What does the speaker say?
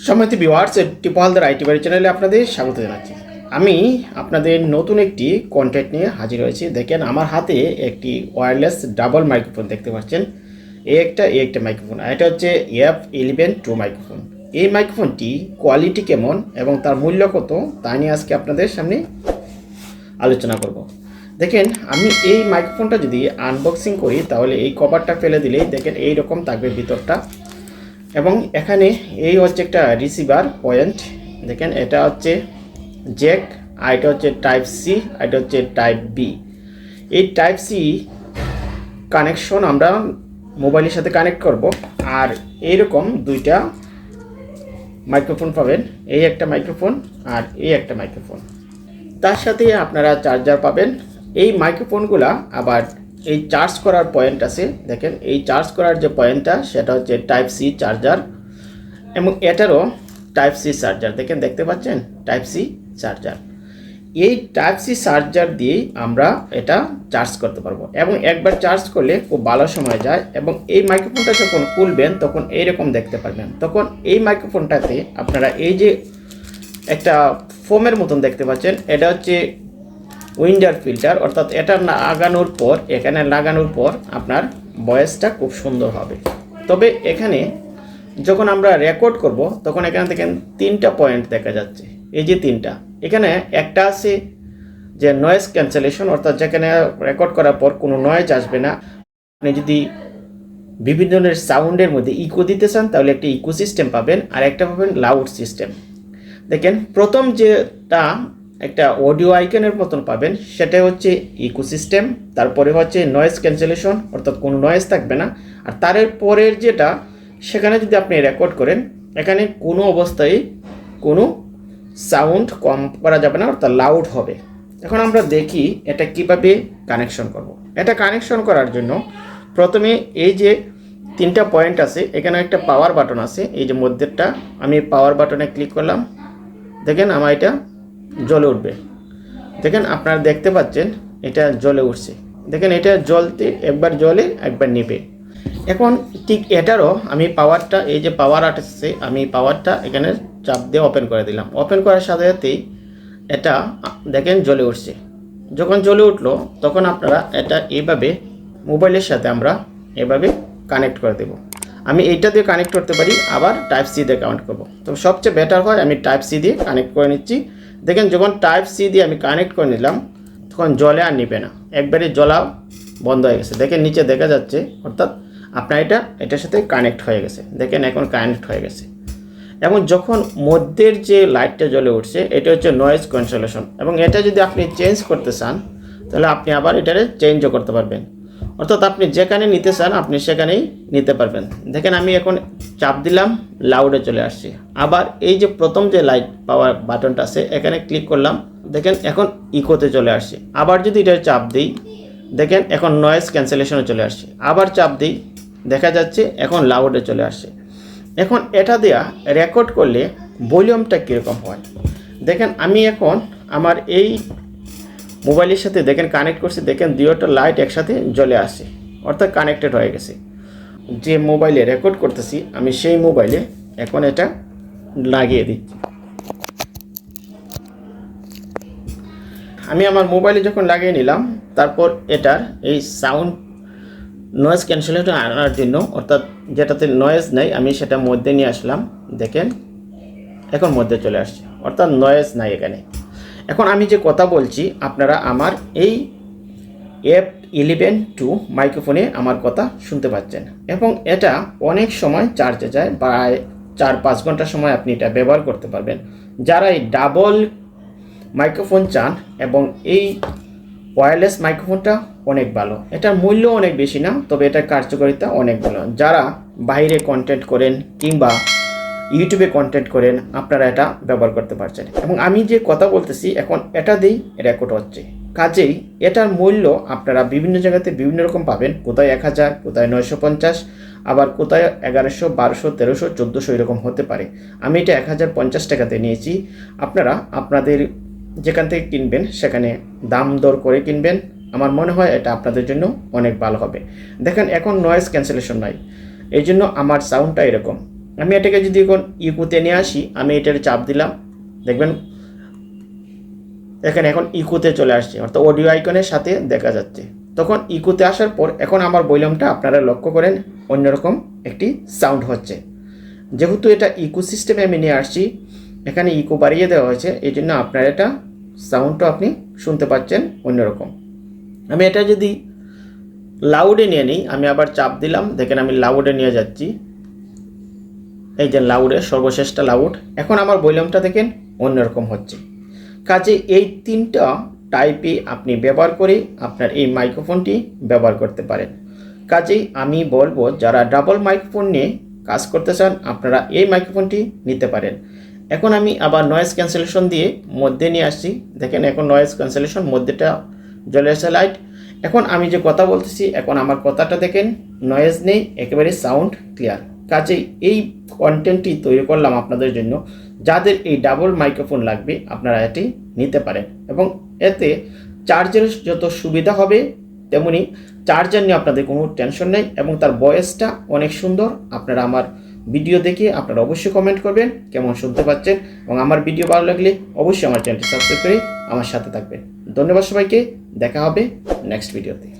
সম্মানিত viewers, Tipu Haldar IT বাড়ি চ্যানেলে আপনাদের স্বাগত জানাচ্ছি। আমি আপনাদের নতুন একটি কন্টেন্ট নিয়ে হাজির হয়েছি। দেখেন, আমার হাতে একটি ওয়্যারলেস ডাবল মাইক্রোফোন দেখতে পাচ্ছেন। এই একটা মাইক্রোফোন, আর এটা হচ্ছে F11 2 মাইক্রোফোন। এই মাইক্রোফোনটি কোয়ালিটি কেমন এবং তার মূল্য কত তা নিয়ে আজকে আপনাদের সামনে আলোচনা করব। দেখেন, আমি এই মাইক্রোফোনটা যদি আনবক্সিং করি তাহলে এই কভারটা ফেলে দিলেই দেখেন এই রকম থাকবে ভিতরটা। এবং এখানে এই হচ্ছে একটা রিসিভার পয়েন্ট। দেখেন, এটা হচ্ছে জ্যাক, আর এটা হচ্ছে টাইপ সি, আর এটা হচ্ছে টাইপ বি। এই টাইপ সি কানেকশন আমরা মোবাইলের সাথে কানেক্ট করব। আর এইরকম দুইটা মাইক্রোফোন পাবেন, এই একটা মাইক্রোফোন আর এই একটা মাইক্রোফোন। তার সাথে আপনারা চার্জার পাবেন। এই মাইক্রোফোনগুলা আবার এই চার্জ করার পয়েন্ট আছে। দেখেন, এই চার্জ করার যে পয়েন্টটা সেটা হচ্ছে টাইপ সি চার্জার, এবং এটারও টাইপ সি চার্জার। দেখেন, দেখতে পাচ্ছেন টাইপ সি চার্জার। এই টাইপ সি চার্জার দিয়েই আমরা এটা চার্জ করতে পারবো, এবং একবার চার্জ করলে খুব ভালো সময় যায়। এবং এই মাইক্রোফোনটা যখন খুলবেন তখন এইরকম দেখতে পারবেন। তখন এই মাইক্রোফোনটাতে আপনারা এই যে একটা ফোমের মতন দেখতে পাচ্ছেন, এটা হচ্ছে উইন্ডার ফিল্টার, অর্থাৎ এটা লাগানোর পর, এখানে লাগানোর পর আপনার ভয়েসটা খুব সুন্দর হবে। তবে এখানে যখন আমরা রেকর্ড করব তখন এখানে থেকে তিনটা পয়েন্ট দেখা যাচ্ছে। এই যে তিনটা, এখানে একটা আছে যে নয়েজ ক্যান্সেলেশন, অর্থাৎ যেখানে রেকর্ড করার পর কোনো নয়েজ আসবে না। আপনি যদি বিভিন্ন ধরনের সাউন্ডের মধ্যে ইকো দিতে চান তাহলে একটা ইকো সিস্টেম পাবেন, আর একটা পাবেন লাউড সিস্টেম। দেখেন, প্রথম যেটা একটা অডিও আইকনের মতন পাবেন সেটা হচ্ছে ইকোসিস্টেম, তারপরে হচ্ছে নয়েজ ক্যান্সেলেশন, অর্থাৎ কোনো নয়েজ থাকবে না। আর তার পরের যেটা, সেখানে যদি আপনি রেকর্ড করেন এখানে কোনো অবস্থায় কোনো সাউন্ড কম করা যাবে না, অর্থাৎ লাউড হবে। এখন আমরা দেখি এটা কিভাবে কানেকশন করব। এটা কানেকশন করার জন্য প্রথমে এই যে তিনটা পয়েন্ট আছে, এখানে একটা পাওয়ার বাটন আছে, এই যে মধ্যেরটা, আমি পাওয়ার বাটনে ক্লিক করলাম। দেখেন, আমার এটা জ্বলে উঠবে। দেখেন, আপনারা দেখতে পাচ্ছেন এটা জ্বলে উঠছে। দেখেন, এটা জ্বলতে একবার জ্বলে একবার নিভে। এখন ঠিক এটারও আমি পাওয়ারটা, এই যে পাওয়ার আসছে, আমি পাওয়ারটা এখানে চাপ দিয়ে ওপেন করে দিলাম। ওপেন করার সাথে সাথেই এটা দেখেন জ্বলে উঠছে। যখন জ্বলে উঠলো তখন আপনারা এটা এইভাবে মোবাইলের সাথে আমরা এভাবে কানেক্ট করে দেব। আমি এইটা দিয়ে কানেক্ট করতে পারি, আবার টাইপ সি দিয়ে কানেক্ট করব। তো সবচেয়ে বেটার হয় আমি টাইপ সি দিয়ে কানেক্ট করে নিচ্ছি। দেখেন, যখন টাইপ সি দিয়ে আমি কানেক্ট করে নিলাম তখন জ্বলে আর নিবে না, একবারে জ্বলা বন্ধ হয়ে গেছে। দেখেন, নিচে দেখা যাচ্ছে, অর্থাৎ আপনার এটার সাথে কানেক্ট হয়ে গেছে। দেখেন, এখন কানেক্ট হয়ে গেছে। এবং যখন মধ্যের যে লাইটটা জ্বলে উঠছে এটা হচ্ছে নয়েজ ক্যান্সেলেশন, এবং এটা যদি আপনি চেঞ্জ করতে চান তাহলে আপনি আবার এটারে চেঞ্জও করতে পারবেন, অর্থাৎ আপনি যেখানে নিতে চান আপনি সেখানেই নিতে পারবেন। দেখেন, আমি এখন চাপ দিলাম, লাউডে চলে আসছে। আবার এই যে প্রথম যে লাইট পাওয়ার বাটনটা আছে এখানে ক্লিক করলাম, দেখেন এখন ইকোতে চলে আসছে। আবার যদি এটা চাপ দিই, দেখেন এখন নয়েজ ক্যান্সেলেশনে চলে আসছে। আবার চাপ দিই, দেখা যাচ্ছে এখন লাউডে চলে আসছে। এখন এটা দেয়া রেকর্ড করলে ভলিউমটা কীরকম হয় দেখেন। আমি এখন আমার এই মোবাইলের সাথে দেখেন কানেক্ট করছি, দেখেন দুইটা লাইট একসাথে জ্বলে আসে, অর্থাৎ কানেক্টেড হয়ে গেছে। যে মোবাইলে রেকর্ড করতেছি আমি সেই মোবাইলে এখন এটা লাগিয়ে দিচ্ছি। আমি আমার মোবাইলে যখন লাগিয়ে নিলাম, তারপর এটার এই সাউন্ড নয়েজ ক্যান্সেলেশন আনার জন্য, অর্থাৎ যেটাতে নয়েজ নেই, আমি সেটা মধ্যে নিয়ে আসলাম। দেখেন, এখন মধ্যে চলে আসছে, অর্থাৎ নয়েজ নাই এখানে। এখন আমি যে কথা বলছি আপনারা আমার এই F11 2 মাইক্রোফোনে আমার কথা শুনতে পাচ্ছেন, এবং এটা অনেক সময় চার্জে যায়, প্রায় 4-5 ঘন্টা সময় আপনি এটা ব্যবহার করতে পারবেন। যারা এই ডাবল মাইক্রোফোন চান, এবং এই ওয়্যারলেস মাইক্রোফোনটা অনেক ভালো, এটার মূল্য অনেক বেশি না, তবে এটার কার্যকারিতা অনেক ভালো। যারা বাইরে কন্টেন্ট করেন কিংবা ইউটিউবে কন্টেন্ট করেন আপনারা এটা ব্যবহার করতে পারছেন। এবং আমি যে কথা বলতেছি এখন এটা দিয়েই রেকর্ড হচ্ছে, কাজেই এটার মূল্য আপনারা বিভিন্ন জায়গাতে বিভিন্ন রকম পাবেন। কোথায় 1000, কোথায় 950, আবার কোথায় 1100, 1200, 1300, 1400 এরকম হতে পারে। আমি এটা 1050 টাকাতে নিয়েছি। আপনারা আপনাদের যেখান থেকে কিনবেন সেখানে দাম দর করে কিনবেন, আমার মনে হয় এটা আপনাদের জন্য অনেক ভালো হবে। দেখেন, এখন নয়েজ ক্যান্সেলেশন নাই, এই জন্য আমার সাউন্ডটা এরকম। আমি এটাকে যদি এখন ইকোতে নিয়ে আসি, আমি এটার চাপ দিলাম, দেখবেন এখানে এখন ইকোতে চলে আসছে, অর্থাৎ অডিও আইকনের সাথে দেখা যাচ্ছে। তখন ইকোতে আসার পর এখন আমার ভলিউমটা আপনারা লক্ষ্য করেন অন্যরকম একটি সাউন্ড হচ্ছে। যেহেতু এটা ইকো সিস্টেমে আমি নিয়ে আসছি, এখানে ইকো বাড়িয়ে দেওয়া হয়েছে, এই জন্য আপনার এটা সাউন্ডটা আপনি শুনতে পাচ্ছেন অন্যরকম। আমি এটা যদি লাউডে নিয়ে নিই, আমি আবার চাপ দিলাম, দেখেন আমি লাউডে নিয়ে যাচ্ছি, এই যে লাউডে সর্বশেষটা লাউড। এখন আমার ভলিউমটা দেখেন অন্যরকম হচ্ছে। কাজে এই 3টা টাইপে আপনি ব্যবহার করে আপনার এই মাইক্রোফোনটি ব্যবহার করতে পারেন। কাজেই আমি বলবো যারা ডাবল মাইক্রোফোন নিয়ে কাজ করতে চান আপনারা এই মাইক্রোফোনটি নিতে পারেন। এখন আমি আবার নয়েজ ক্যান্সেলেশন দিয়ে মধ্যে নিয়ে আসছি, দেখেন এখন নয়েজ ক্যান্সেলেশন মধ্যেটা জ্বলে আসছে লাইট। এখন আমি যে কথা বলতেছি, এখন আমার কথাটা দেখেন নয়েজ নেই, একেবারে সাউন্ড ক্লিয়ার। কাজেই এই কন্টেন্টটি তৈরি করলাম আপনাদের জন্য। যাদের এই ডাবল মাইক্রোফোন লাগবে আপনারা এটি নিতে পারেন, এবং এতে চার্জের যত সুবিধা হবে তেমনি চার্জার নিয়ে আপনাদের কোনো টেনশন নেই, এবং তার ভয়েসটা অনেক সুন্দর। আপনারা আমার ভিডিও দেখে আপনারা অবশ্যই কমেন্ট করবেন কেমন শুনতে পাচ্ছেন, এবং আমার ভিডিও ভালো লাগলে অবশ্যই আমার চ্যানেলটি সাবস্ক্রাইব করে আমার সাথে থাকবেন। ধন্যবাদ সবাইকে, দেখা হবে নেক্সট ভিডিওতে।